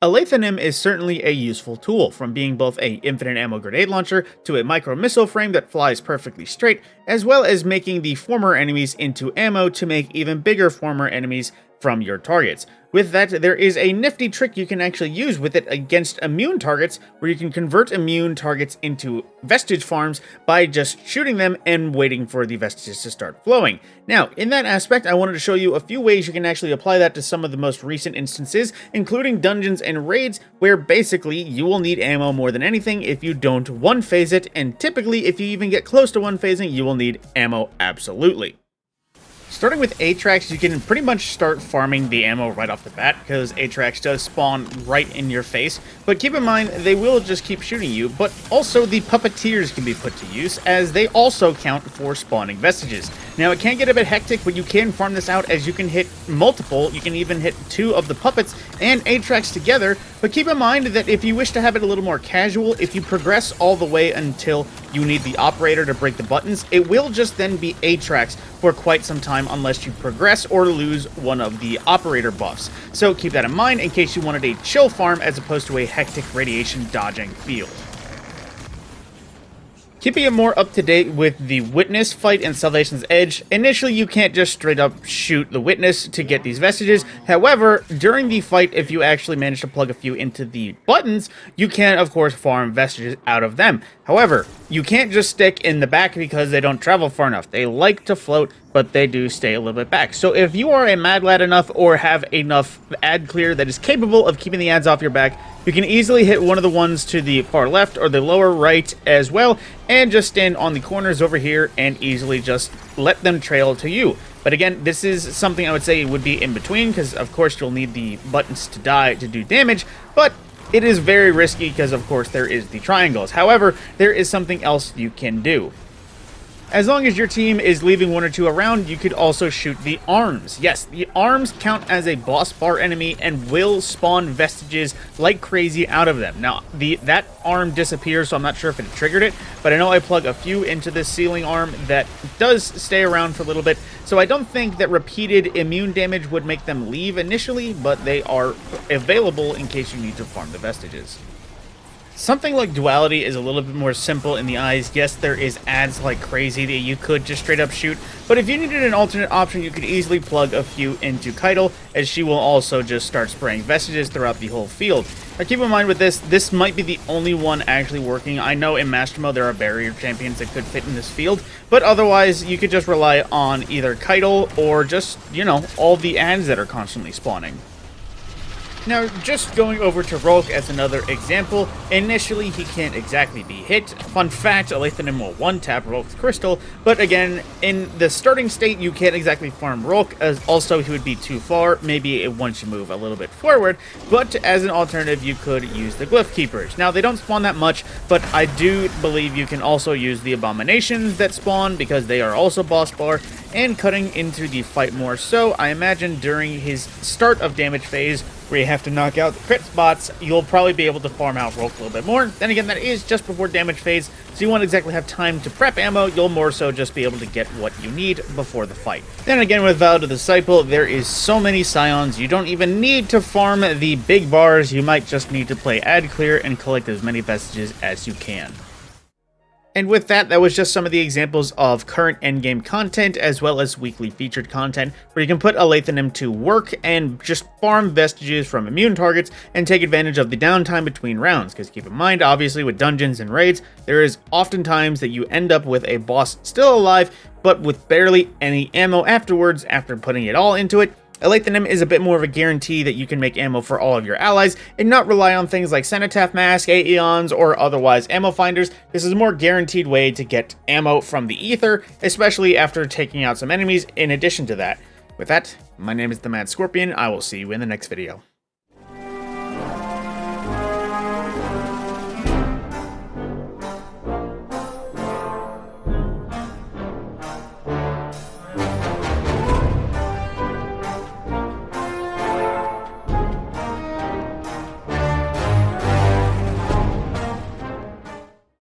Alethonym is certainly a useful tool, from being both a infinite ammo grenade launcher to a micro missile frame that flies perfectly straight, as well as making the former enemies into ammo to make even bigger former enemies from your targets. With that, there is a nifty trick you can actually use with it against immune targets, where you can convert immune targets into vestige farms by just shooting them and waiting for the vestiges to start flowing. Now, in that aspect, I wanted to show you a few ways you can actually apply that to some of the most recent instances, including dungeons and raids, where basically you will need ammo more than anything if you don't one-phase it, and typically if you even get close to one-phasing, you will need ammo absolutely. Starting with Atrax, you can pretty much start farming the ammo right off the bat, because Atrax does spawn right in your face, but keep in mind they will just keep shooting you, but also the Puppeteers can be put to use, as they also count for spawning vestiges. Now it can get a bit hectic, but you can farm this out as you can hit multiple, you can even hit 2 of the puppets and Atrax together, but keep in mind that if you wish to have it a little more casual, if you progress all the way until you need the operator to break the buttons, it will just then be Atrax for quite some time unless you progress or lose one of the operator buffs. So keep that in mind in case you wanted a chill farm as opposed to a hectic radiation dodging field. Keeping it more up to date with the Witness fight in Salvation's Edge, initially you can't just straight up shoot the Witness to get these vestiges. However, during the fight, if you actually manage to plug a few into the buttons, you can of course farm vestiges out of them. However, you can't just stick in the back because they don't travel far enough. They like to float, but they do stay a little bit back. So if you are a mad lad enough or have enough ad clear that is capable of keeping the ads off your back, you can easily hit one of the ones to the far left or the lower right as well, and just stand on the corners over here and easily just let them trail to you. But again, this is something I would say would be in between, because of course you'll need the buttons to die to do damage, but it is very risky because of course there is the triangles. However, there is something else you can do. As long as your team is leaving 1 or 2 around, you could also shoot the arms. Yes, the arms count as a boss bar enemy and will spawn vestiges like crazy out of them. Now, that arm disappears, so I'm not sure if it triggered it, but I know I plug a few into this ceiling arm that does stay around for a little bit, so I don't think that repeated immune damage would make them leave initially, but they are available in case you need to farm the vestiges. Something like Duality is a little bit more simple in the eyes. Yes, there is ads like crazy that you could just straight up shoot, but if you needed an alternate option, you could easily plug a few into Keitel, as she will also just start spraying vestiges throughout the whole field. Now keep in mind with this might be the only one actually working. I know in Master Mode there are barrier champions that could fit in this field, but otherwise you could just rely on either Keitel or just, you know, all the ads that are constantly spawning. Now, just going over to Rolk as another example, initially he can't exactly be hit. Fun fact, Alethonym will one-tap Rolk's crystal, but again, in the starting state, you can't exactly farm Rolk, as also he would be too far, maybe once you move a little bit forward, but as an alternative, you could use the Glyph Keepers. Now, they don't spawn that much, but I do believe you can also use the Abominations that spawn, because they are also boss bar, and cutting into the fight more so, I imagine during his start of damage phase, where you have to knock out the crit spots, you'll probably be able to farm out Rolk a little bit more. Then again, that is just before damage phase, so you won't exactly have time to prep ammo, you'll more so just be able to get what you need before the fight. Then again, with Vow to the Disciple, there is so many Scions, you don't even need to farm the big bars, you might just need to play ad clear and collect as many vestiges as you can. And with that, that was just some of the examples of current endgame content, as well as weekly featured content, where you can put Alethonym to work and just farm vestiges from immune targets and take advantage of the downtime between rounds. Because keep in mind, obviously with dungeons and raids, there is oftentimes that you end up with a boss still alive, but with barely any ammo afterwards after putting it all into it. Alethonym is a bit more of a guarantee that you can make ammo for all of your allies and not rely on things like Cenotaph Mask, Aeons, or otherwise ammo finders. This is a more guaranteed way to get ammo from the ether, especially after taking out some enemies in addition to that. With that, my name is TheMadScorpyon. I will see you in the next video.